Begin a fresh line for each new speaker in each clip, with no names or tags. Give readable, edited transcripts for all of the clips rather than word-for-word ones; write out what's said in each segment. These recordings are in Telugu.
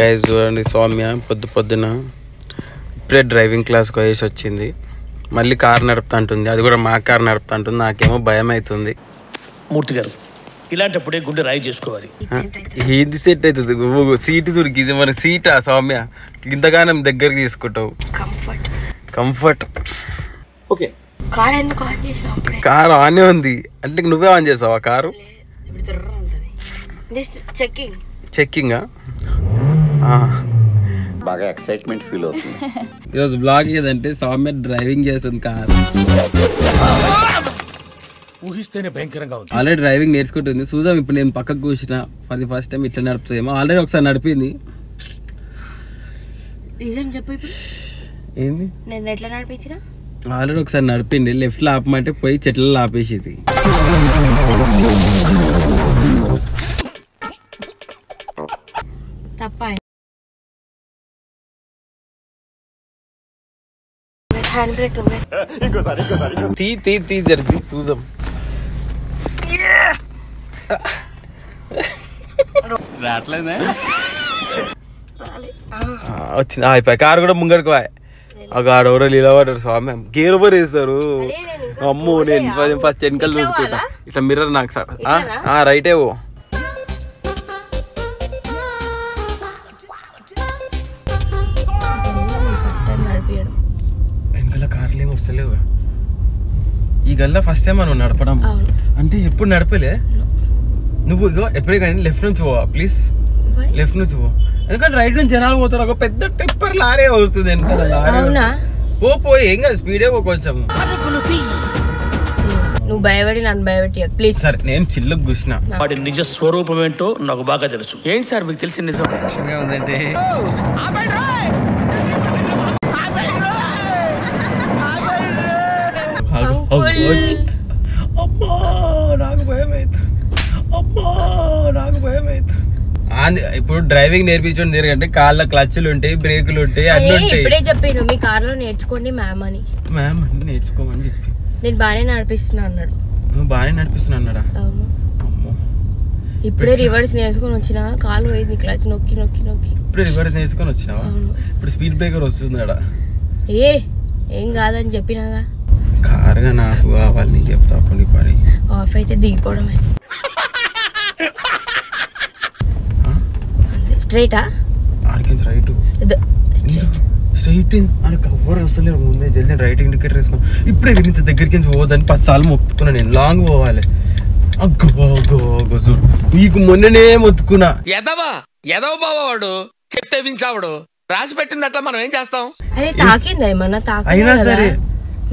గైస్ చూడండి, సౌమ్య పొద్దున ఇప్పుడే డ్రైవింగ్ క్లాస్కి వేసి వచ్చింది. మళ్ళీ కార్ నడుపుతా అంటుంది, అది కూడా మా కార్ నడుపుతా అంటుంది. నాకేమో భయం అవుతుంది.
మూర్తి గారు, ఇలాంటప్పుడే గుండె రాయి చేసుకోవాలి.
ఏంది సెట్ అవుతుంది? సీటు చూడికి, ఇది మన సీటా సౌమ్య? ఇంతగానం దగ్గరికి తీసుకుంటావు. Comfort okay. కార్ ఆనే ఉంది అంటే నువ్వే ఆన్ చేసావా కారు? చెక్కింగ్
బాగా ఎక్సైట్మెంట్ ఫీల్ అవుతుంది.
ఈరోజు బ్లాగ్ ఏదంటే సౌమ్య డ్రైవింగ్ చేస్తుంది కార్.
ఊహిస్తేనే భయంకరంగా ఉంది.
ఆల్రెడీ డ్రైవింగ్ నేర్చుకుంటుంది. చూద్దాం, ఇప్పుడు నేను పక్కకు కూర్చున్నా, ఫర్ ది ఫస్ట్ టైం ఇట్లా నడుపుతుందేమో. ఆల్రెడీ ఒకసారి నడిపింది. ఏంది ఆల్రెడీ ఒకసారి నడిపింది. లెఫ్ట్ లో ఆపమంటే పోయి చెట్లలో ఆపేసింది. తీ జరిగి చూసాం. వచ్చింది అయిపోయి. కారు కూడా ముంగడికి ఆడెవరో నిలబడ్డారు. స్వామి గేర్ ఓవర్ వేస్తారు. అమ్మో, నేను ఫస్ట్ వెనకాల చూసుకుంటా. ఇట్లా మిర్రర్ నాకు రైటే ఓ. వెనకాల కార్లు ఏమి వస్తలేవు. ఈ గల్లా ఫస్ట్ టైం మనం నడపడం అంటే ఎప్పుడు నడపలే. నువ్వు ఇగో ఎప్పుడే కానీ లెఫ్ట్ నుంచి పోవా ప్లీజ్, లెఫ్ట్ నుంచి పో. ఎందుకంటే రైట్ నుంచి జనాలు పోతారు. ఒక పెద్ద టిప్పర్ లారీ వస్తుంది వెనకాల. లారీ పో ఏం కాదు, స్పీడే పో కొంచెం.
నువ్వు భయపడి నన్ను భయపెట్టి ప్లీజ్.
సరే, నేను చిల్లుకు కూర్చున్నా.
వాడి నిజ స్వరూపం ఏంటో నాకు బాగా తెలుసు. ఏంటి సార్ మీకు తెలిసిన నిజం?
ఉందంటే అబ్బా నాకు భయం అవుతుంది. ఇప్పుడు డ్రైవింగ్ నేర్పించండి ఎందుకంటే కాళ్ళ క్లచ్లు ఉంటాయి, బ్రేకులు ఉంటాయి, అన్ని ఉంటాయి.
ఇప్పుడే చెప్పాను మీ కార్లో నేర్చుకోండి మ్యామ్ అని.
మ్యామ్ నేర్చుకోమని చెప్పి
నేను బాగానే నడిపిస్తున్నా అన్నాడు.
నువ్వు బాగానే నడిపిస్తున్నా అన్నాడా? అమ్మో,
ఇప్పుడే రివర్స్ నేర్చుకొని వచ్చినా. కాలు పోయింది, క్లచ్ నొక్కి నొక్కి నొక్కి.
ఇప్పుడే రివర్స్ నేర్చుకొని వచ్చినావా? ఇప్పుడు స్పీడ్ బ్రేకర్ వస్తుందాడా?
ఏం కాదని చెప్పినాగా.
కారుగా నాకు కావాలి, నీకు చెప్తా అప్పుడు నీ పని.
ఆఫ్ అయితే దిగిపోవడమే. స్ట్రైటా?
ఆడికి రైట్ స్ట్రైట్ ఆడికి ఎవ్వరు వస్తలేరు. ముందే జల్దీ రైట్ ఇండికేటర్ వేసుకో. ఇప్పుడే ఇంత దగ్గరికి పోదని 10 సార్లు మొత్తుకున్నా. నేను లాంగ్ పోవాలి. చూడు, నీకు మొన్ననే మొత్తుకున్నా.
ఎదవ బావాడు చెప్తే వించావాడు రాసి పెట్టింది అట్లా మనం ఏం చేస్తాం?
అదే తాకిందా ఏమన్నా?
అయినా సరే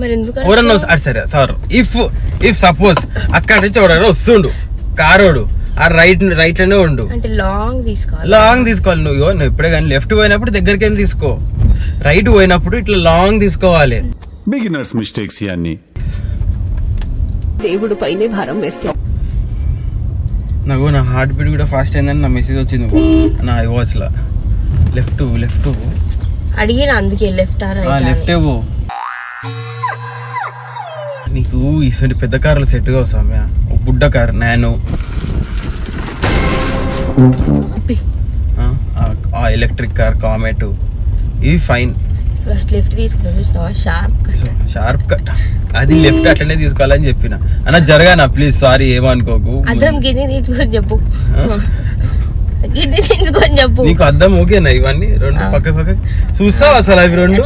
మరి ఎందుకు
ఎవరన్నా సరే సార్, ఇఫ్ అక్కడి నుంచి ఎవరైనా వస్తుండు కారోడు, ఆ రైట్ లోనే ఉండు.
అంటే లాంగ్
తీసుకోవాలి. నువ్వు ఎప్పుడే కానీ లెఫ్ట్ పోయినప్పుడు దగ్గరికి తీసుకో, రైట్ పోయినప్పుడు ఇట్లా లాంగ్ తీసుకోవాలి.
బిగినర్స్ మిస్టేక్స్ ఇవన్నీ.
దేవుడు పైనే భారం వేస్తాం.
నాకు నా హార్ట్ బీట్ కూడా ఫాస్ట్ అయిందని నా మెసేజ్ వచ్చింది నా వాచ్ లో. లెఫ్ట్
అడిగిన అందుకే
లెఫ్ట్ పో. నీకు ఇటువంటి పెద్ద కార్లు సెట్ కావు సామ్య. బుడ్డ car nano, electric car comet, ఇవి ఫైన్.
ఫస్ట్ లెఫ్ట్ తీసుకున్నా,
షార్ప్ కట్. అది లెఫ్ట్ అట్లనే తీసుకోవాలని చెప్పిన. అన్న జరగానా ప్లీజ్, సారీ ఏమనుకోకు.
అద్దం గిన్నె తీసుకొని చెప్పు.
నీకు అద్దం ఓకేనా? ఇవన్నీ రెండు పక్క చూస్తావా అసలు? అవి రెండు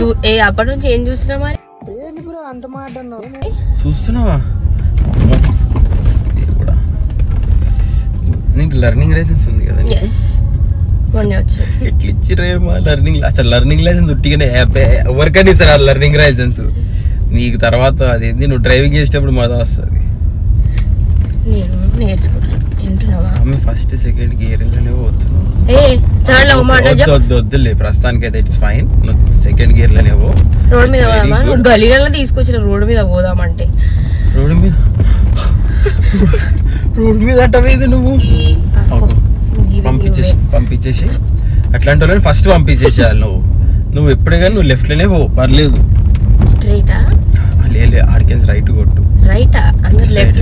అప్పటి నుంచి ఏం చూస్తున్నా మరి?
చూస్తున్నావా? నీకు లర్నింగ్ లైసెన్స్ ఉంది కదా? ఎట్లా ఇచ్చిరేమో లర్నింగ్. అసలు లర్నింగ్ లైసెన్స్ ఉట్టిగానే ఎవరికైనా ఇస్తారు లర్నింగ్ లైసెన్స్. నీకు తర్వాత అదేంటి, నువ్వు డ్రైవింగ్ చేసేటప్పుడు మజా వస్తుంది. ఫస్ట్ సెకండ్ గేర్ లోనే పోతున్నావు. వద్దులే ప్రస్తుతానికి అయితే ఇట్స్ ఫైన్. నువ్వు సెకండ్ గేర్ లోనే పో.
రోడ్ మీద గలీలలో తీసుకొచ్చిన రోడ్ మీద పోదామంటే
రోడ్ మీద అంటవేది నువ్వు? పంపించేసి అట్లాంటి వాళ్ళని ఫస్ట్ పంపించేసేయాలి. నువ్వు ఎప్పుడే కానీ నువ్వు లెఫ్ట్ లోనే పో, పర్లేదు. ఆడికి రైట్ కొట్టు.
అందరు లెఫ్ట్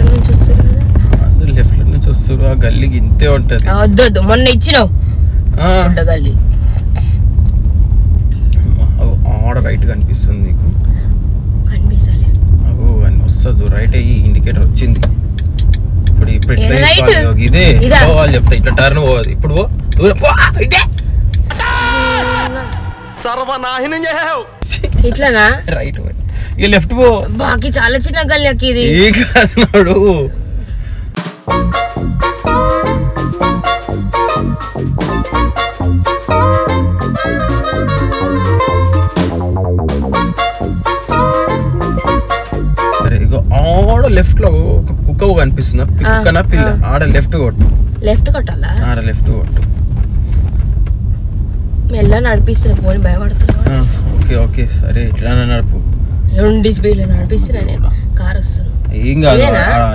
నుంచి వస్తారు. ఆ గల్లీకి ఇంతే ఉంటది.
మొన్న ఇచ్చినావు గల్లీ.
రైట్ కనిపిస్తుంది నీకు
కనిపిస్తలే
అగో అని వస్తుంది రైట్ అయ్యి ఇండికేటర్ వచ్చింది ఇప్పుడు ఇట్లా వేసుకోవాలి ఇదే పోవాలి చెప్తా ఇట్లా టర్న్ పోవాలి ఇప్పుడు పో దూరం పో ఇదే
సర్వనాశనం చేసావు
ఇట్లానా
రైట్ ఇక లెఫ్ట్ పో
బాకి చాలా చిన్న గల్లకి ఇది
ఏ కాదు నాడు అరే ఇగో ఆడ లెఫ్ట్ లో ఒక కుక్క కనిపిస్తుంది కుక్కనా పిల్ల ఆడ లెఫ్ట్ కొట్టు
లెఫ్ట్ కొట్టాలా
ఆడ లెఫ్ట్ కొట్టు
మెల్ల నడిపిస్తున్నా పోని భయపడుతున్నా
ఓకే ఓకే సరే ఇట్లా నడుపు
2 స్పీడ్లో నడిపిస్తున్నా నేను కార్ వస్తుంది
ఏం కాదు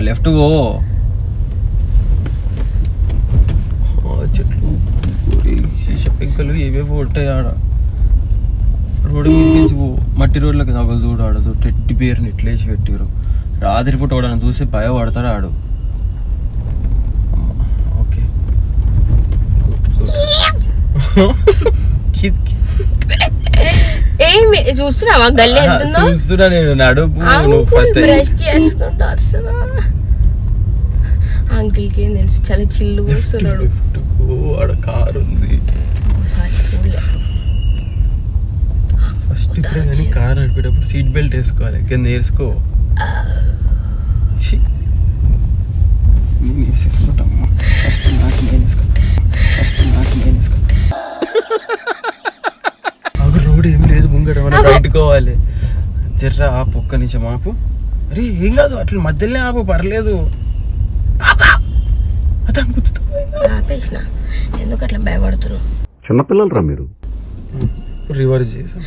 లెఫ్ట్ పో చెట్లు శీష పెంకలు ఏవేవో ఉంటాయి ఆడ రోడ్డు మీద పో మట్టి రోడ్లకి తగలు చూడు ఆడదు టెడ్డి పేరుని ఇట్లేసి పెట్టారు రాత్రి పూట వాడని చూసి భయపడతాడు ఆడు ఓకే
ఏమి చూస్తున్నావా గల్లీ ఎంతుందో
చూస్తున్నా నేను నడుపు ఫస్ట్
బ్రష్ చేసుకుంటా వస్తున్నా అంకిల్కి ఏం తెలుసు చాలా చిల్లు కూస్తున్నాడు
ఆడ కారు ఉంది ఫస్ట్ ఇప్పుడే కానీ కారు నడిపేటప్పుడు సీట్ బెల్ట్ వేసుకోవాలి కింద వేసుకో నేను వేసేసుకుంటామ్మా ఫస్ట్ నాకు నేను వేసుకో రోడ్ ఏం లేదు ముంగట మనం బయటకోవాలి జర్రా ఆపు ఒక్క నిమిషం ఆపు అరే ఏం కాదు అట్లా మధ్యలోనే ఆపు పర్లేదు
ఆపేసిన ఎందుకు అట్లా భయపడుతున్నావు
చిన్నపిల్లలు రా మీరు
రివర్స్ చేసాం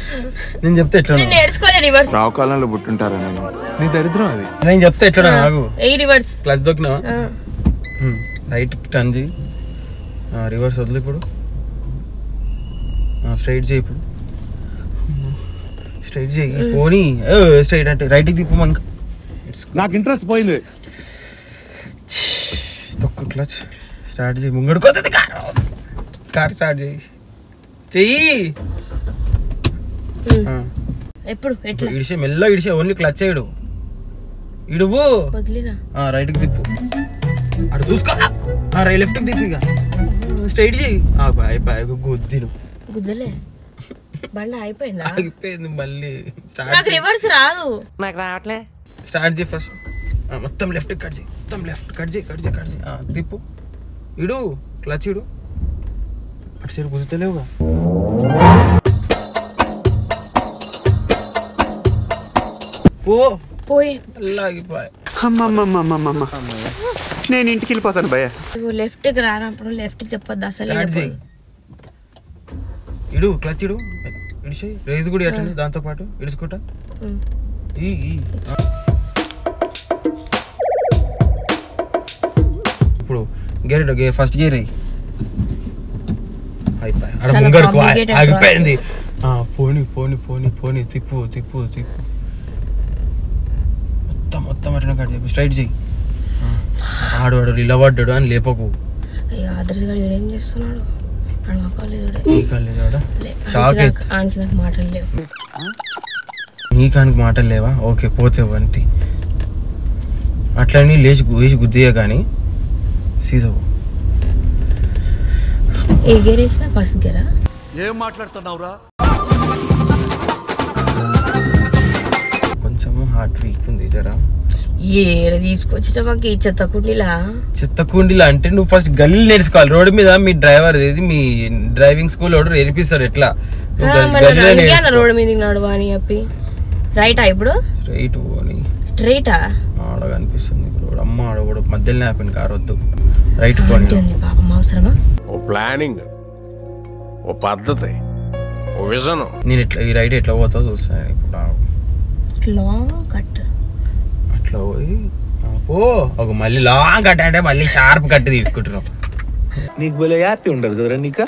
నేను చెప్తే ఎట్లా
నేర్చుకోలే రివర్స్
రావుకాలంలో పుట్టుంటారా నేను
నీ దరిద్రం అది నేను చెప్తే ఎట్లా నాకు
ఏ రివర్స్
క్లచ్ దొక్కినావా రైట్ టర్న్ చేయి రివర్స్ వదిలి ఇప్పుడు స్ట్రైట్ చేయి ఇప్పుడు స్ట్రైట్ చేయి పోనీ స్ట్రైట్ అంటే రైట్కి తిప్పు మనకు
నాకు ఇంట్రెస్ట్ పోయింది
తొక్కు క్లచ్ స్టార్ట్ చేయి ముంగడుకోతుంది కార్ స్టార్ట్ చెయ్యి
ఎప్పుడు ఎట్లా
ఇడిసే మెల్ల ఇడిసే ఓన్లీ క్లచ్ చేయడు ఇడువు
వదిలినా
రైట్కి తిప్పు అటు చూసుకో లెఫ్ట్కి తిప్పు ఇక స్ట్రైట్ చేయి గుద్దిను
గుద్దలే బండి అయిపోయిందా
ఆగిపోయింది మళ్ళీ
నాకు రివర్స్ రాదు
నాకు రావట్లే
స్టార్ట్ చేయి ఫస్ట్ మొత్తం లెఫ్ట్ కట్ చేయి మొత్తం లెఫ్ట్ కట్ చేయి తిప్పు ఇడు క్లచ్ ఇడు అటు సైడ్ గుర్తులేవుగా
పోయి
ఆగిపోయి
నేను ఇంటికి వెళ్ళిపోతాను భయ
లెఫ్ట్ కి రానప్పుడు లెఫ్ట్ చెప్పొద్దు అసలు
ఇడు క్లచ్ ఇడు ఇడిచి రేస్ కూడా అట్లనే దాంతో పాటు ఇడుచుకుంటా ఇప్పుడు గేర్ ఫస్ట్ గేర్ అయిపోయి అక్కడ ముంగడుకు ఆగిపోయింది పోనీ తిప్పు మొత్తం అట్లా కట్ చెప్పి స్ట్రైట్ చెయ్యి ఆడు ఇలా పడ్డాడు అని లేపకు
ఆదర్శ్ గారు ఏం చేస్తున్నాడు
నాకు
మాటలు లేవు
నీకానికి మాటలు లేవా ఓకే పోతే వంతి అట్లని వేసి గుద్దియా కానీ సీదవు
ఏ గేర్ వేసినా ఫస్ట్ గేరా
ఏం మాట్లాడుతున్నావురా
కొంచెము హార్ట్ వీక్ ఉంది జరా
ఏడ తీసుకొచ్చిన మాకు చెత్త కుండీలా
అంటే నువ్వు ఫస్ట్ గల్లీ నేర్చుకోవాలి రోడ్డు మీద మీ డ్రైవర్ ఏది మీ డ్రైవింగ్ స్కూల్ వాడు నేర్పిస్తాడు ఎట్లా
రోడ్డు మీద నడువా అని చెప్పి రైటా ఇప్పుడు స్ట్రైటా
ఆడ కనిపిస్తుంది రోడ్ అమ్మ ఆడ కూడా మధ్యలోనే ఆపింది కారు వద్దు రైట్ పోనీ
పాపం అవసరమా
ఓ ప్లానింగ్ ఓ పద్ధతి ఓ విజన్
నేను ఇట్లా ఈ రైట్ ఎట్లా పోతావు చూస్తాను ఇప్పుడు
లాంగ్ కట్
అట్లా పోయి ఒక మళ్ళీ లాంగ్ కట్ అంటే మళ్ళీ షార్ప్ కట్ తీసుకుంటున్నాం
నీకు భలే హ్యాపీ ఉండదు కదరా నీకా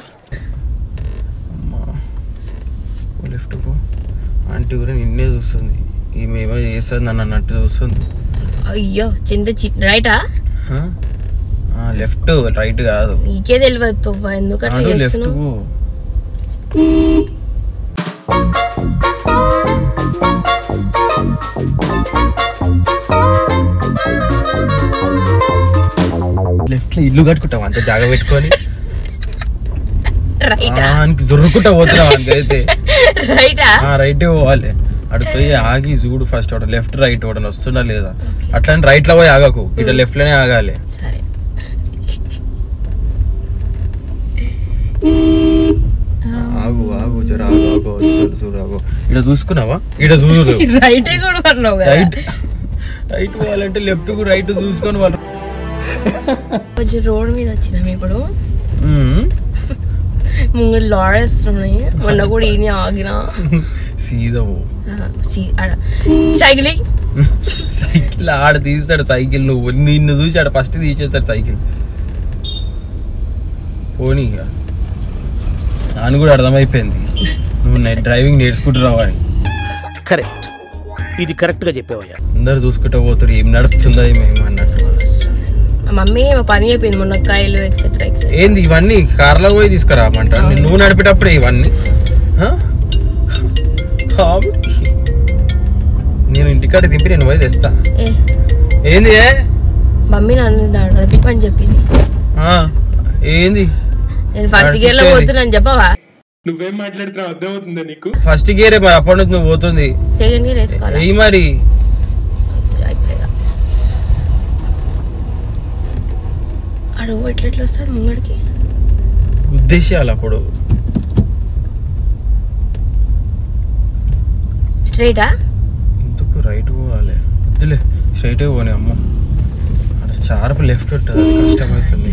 లెఫ్ట్ కు ఆంటీ కూడా నిన్నే చూస్తుంది ఈమెమో చేస్తుంది నన్ను అన్నట్టు చూస్తుంది
అయ్యో రైటా
లెఫ్ట్ రైట్ కాదు
నీకే తెలియదు ఎందుకు అట్లా చేస్తున్నావు
ఇల్లు కట్టుకుంటాం అంత జాగా పెట్టుకొని
రైట్
జొరుకుంటా పోతున్నాం అంతే
రైటా
రైటే పోవాలి అడికి పోయి ఆగి చూడు ఫస్ట్ ఒకటి లెఫ్ట్ రైట్ ఒకటి వస్తున్నా లేదా అట్లా రైట్ లో పోయి ఆగకు ఇటు లెఫ్ట్ లోనే ఆగాలి
సరే
ఆగు ఆగు జర ఆగు ఆగు వస్తుంది చూడు ఆగు ఇడ చూసుకున్నావా ఇడ చూడు
రైటే చూడమన్నావు కదా
రైట్ రైట్ పోవాలంటే లెఫ్ట్ కు రైట్ చూసుకొని వాళ్ళు
కొంచెం రోడ్ మీద వచ్చినాం ఇప్పుడు ముంగడు లాడేస్తున్నాయి మొన్న కూడా ఈయన ఆగినా
సీదా పో
సైకిల్
సైకిల్ ఆడ తీస్తాడు సైకిల్ నువ్వు నిన్ను చూసి ఆడ ఫస్ట్ తీసేస్తాడు సైకిల్ పోనీ ఇక నాన్న కూడా అర్థమైపోయింది నువ్వు డ్రైవింగ్ నేర్చుకుంటున్నావు అని
కరెక్ట్ ఇది కరెక్ట్ గా చెప్పేవయ్యా
అందరు చూసుకుంటూ పోతారు ఏం నడుపుతుందో ఏమన్నట్టు
మమ్మీ పని చెప్పింది మునక్కాయలు ఎక్సెట్రా ఎక్సెట్రా
ఏంది ఇవన్నీ కార్లో పోయి తీసుకురామంట నువ్వు నడిపేటప్పుడే ఇవన్నీ నేను ఇంటికాడ దింపి నేను పోయి తెస్తా ఏంది
మమ్మీ నన్ను నడిపని చెప్పింది
ఏంది
నేను ఫస్ట్ గేర్ లో పోతున్నాను చెప్పవా
నువ్వేం మాట్లాడుతున్నావు అర్థమవుతుందా నీకు ఫస్ట్ గేరే మరి అప్పటి నుంచి నువ్వు పోతుంది
సెకండ్ గేర్ వేసుకోవాలి
మరి
అడు ఎట్లా వస్తాడు ముంగడికి
ఉద్దేశాలు అప్పుడు
స్ట్రైటా
ఎందుకు రైట్ పోవాలి వద్దులే స్ట్రైటే పోనీ అమ్మ అక్కడ షార్ప్ లెఫ్ట్ ఉంటుంది అది కష్టమవుతుంది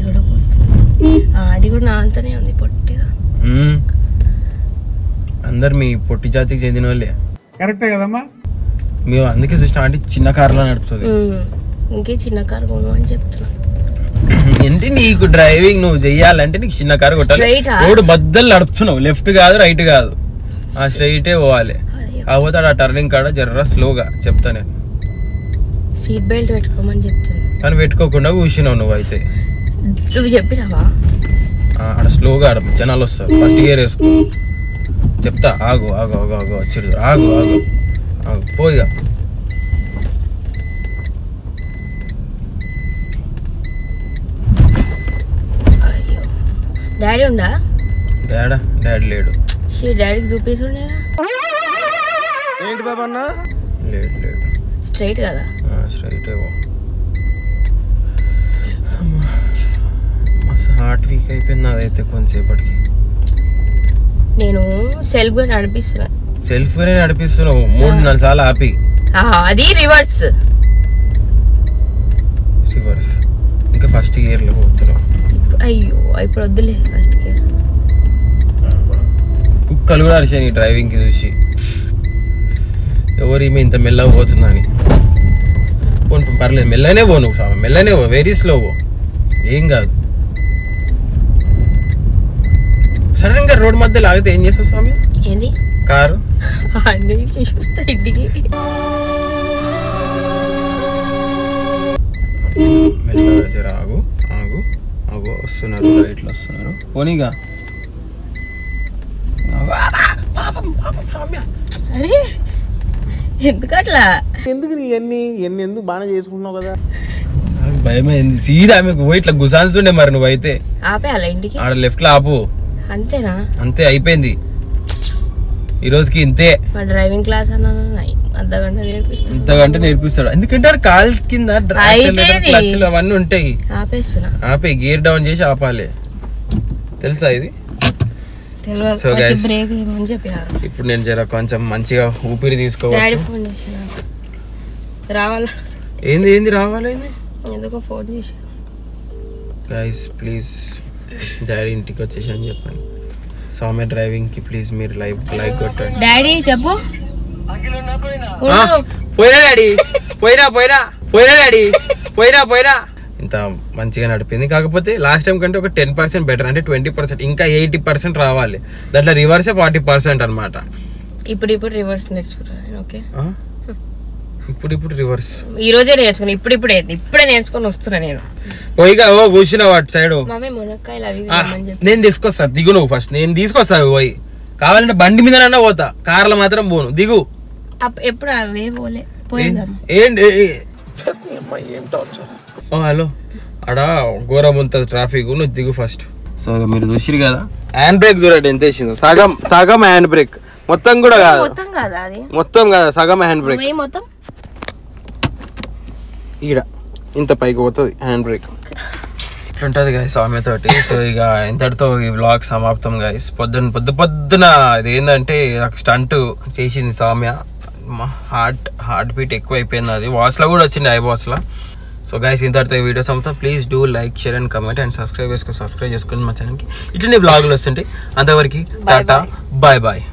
అది కూడా నా అంతనే ఉంది పొట్టిగా
అందరు మీ పొట్టి జాతికి చెందిన వాళ్ళే
కరెక్టే కదమ్మా
మేము అందుకే స్టార్ట్ చిన్న కార్లో నడుపుతుంది
ఇంకే చిన్న కారు కొను అని చెప్తున్నా
ఏంటి నీకు డ్రైవింగ్ నువ్వు చెయ్యాలంటే నీకు చిన్న కారు కొట్టాలి రోడ్డు బద్దలు నడుపుతున్నావు లెఫ్ట్ కాదు రైట్ కాదు స్ట్రైటే పోవాలి కాకపోతే ఆ టర్నింగ్ కాడ జర్ర స్లోగా చెప్తా నేను
సీట్ బెల్ట్ పెట్టుకోమని చెప్తున్నా
కానీ పెట్టుకోకుండా కూర్చున్నావు నువ్వు అయితే
నువ్వు చెప్పినావా
ఆడ స్లోగా ఆడ జనాలు వస్తారు ఫస్ట్ గేర్ వేసుకో చెప్తా ఆగు ఆగు ఆగు ఆగు వచ్చి ఆగు ఆగు ఆగు పోయిగా
అయ్యో డాడీ ఉందా
డాడీ లేడు
డాడీకి చూపిస్తుండేగా
ఏంటి బాబా అన్న లేడు లేడు
స్ట్రైట్ కదా
స్ట్రైట్ హార్ట్ వీక్ అయిపోయింది అదైతే కొంతసేపటికి
నేను సెల్ఫ్ గా నడిపిస్తున్నా
సెల్ఫ్ గానే నడిపిస్తున్నావు 3-4 సార్లు ఆపి
అది రివర్స్
రివర్స్ ఇంకా ఫస్ట్ గేర్ లో పోతున్నావు
అయ్యో ఇప్పుడు వద్దులే ఫస్ట్ గేర్
కుక్కలు కూడా అరిచాయి నీ డ్రైవింగ్ కి చూసి ఎవరు ఈమె ఇంత మెల్లగా పోతుందా అని పోను పర్లేదు మెల్లనే పోను మెల్లనే పో వెరీ స్లో పో ఏం కాదు సడన్ గా రోడ్ మధ్యలో ఆగితే ఏం చేస్తావు స్వామి
ఏంది
కారు
అన్ని చూస్తా ఇంటికి
మెల్లగా జర ఆగు ఆగు ఆగు వస్తున్నారు రైట్లో వస్తున్నారు పోనీగా
అరే ఎందుకు అట్లా
ఎందుకు నీ ఎన్ని ఎందుకు బాగా చేసుకుంటున్నావు కదా భయమైంది సీదా ఆమెకు పోయి ఇట్లా గుసాన్స్తుండే మరి నువ్వైతే
ఆపేయాలా ఇంటికి
ఆడ లెఫ్ట్ లో ఆపు
అంతేనా
అంతే అయిపోయింది ఈ రోజుకి ఇంతే
మా డ్రైవింగ్ క్లాస్ అన్నా అర్ధగంట నేర్పిస్తాను
ఇంతగంట నేర్పిస్తాడు ఎందుకంటే ఆడ కాల్ కింద క్లచ్లు అవన్నీ ఉంటాయి
ఆపేస్తున్నా
ఆపే గేర్ డౌన్ చేసి ఆపాలి తెలుసా ఇది So guys,
బ్రేక్ ఏమని చెప్పినారు
ఇప్పుడు నేను జర కొంచెం మంచిగా ఊపిరి తీసుకోవచ్చు
డాడీ ఫోన్ చేసిన రావాలా
ఏంది ఏంది రావాలి
ఎందుకో ఫోన్ చేశాను
గైస్ ప్లీజ్ డాడీ ఇంటికి వచ్చేసి అని చెప్పండి సౌమ్య డ్రైవింగ్ కి ప్లీజ్ మీరు లైక్ కొట్టండి
డాడీ చెప్పు
పోయినా డాడీ పోయినా డాడీ పోయినా ఇంత మంచిగా నడిపింది కాకపోతే లాస్ట్ టైం కంటే ఒక 10% బెటర్ అంటే 20% ఇంకా 80% రావాలి దాంట్లో రివర్సే 40% అనమాట
ఇప్పుడు రివర్స్ నేర్చుకుంటాను ఓకే
ఇప్పుడు రివర్స్
ఈ రోజే నేర్చుకున్నా ఇప్పుడే నేర్చుకొని వస్తున్నా నేను
పోయిగా కూర్చున్నావు అటు సైడ్
మమ్మీ మునక్కాయలు అవి
నేను తీసుకొస్తా దిగు నువ్వు ఫస్ట్ నేను తీసుకొస్తా పోయి కావాలంటే బండి మీదనన్నా పోతా కార్లో మాత్రం పోను దిగు
ఎప్పుడు అవే పోలే పోయేద్దాం
ఏంటి హలో ఆడ ఘోరం ఉంటుంది ట్రాఫిక్, నువ్వు దిగు ఫస్ట్. సో మీరు చూసిరు కదా హ్యాండ్ బ్రేక్ చూడండి ఎంత వేసిందో, సగం హ్యాండ్ బ్రేక్, మొత్తం కూడా కాదు, మొత్తం కాదు సగం హ్యాండ్ బ్రేక్. ఈడ ఇంత పైకి పోతుంది హ్యాండ్ బ్రేక్. ఇట్లుంటుంది గాయస్ సౌమ్యతోటి. సో ఇక ఇంతటితో ఈ వ్లాగ్ సమాప్తం గాయస్. పొద్దున ఇది ఏంటంటే నాకు స్టంట్ చేసింది సౌమ్య, హార్ట్ బీట్ ఎక్కువ అయిపోయింది, అది వాచ్లో కూడా వచ్చింది ఐ వాచ్లో. సో గైస్ ఇంతటితో ఈ వీడియో సమాప్తం. Please do like, share and comment and subscribe చేసుకుని మా ఛానల్కి. ఇట్లనే వ్లాగులు వస్తుంటాయి. అంతవరకు టాటా, బాయ్ బాయ్.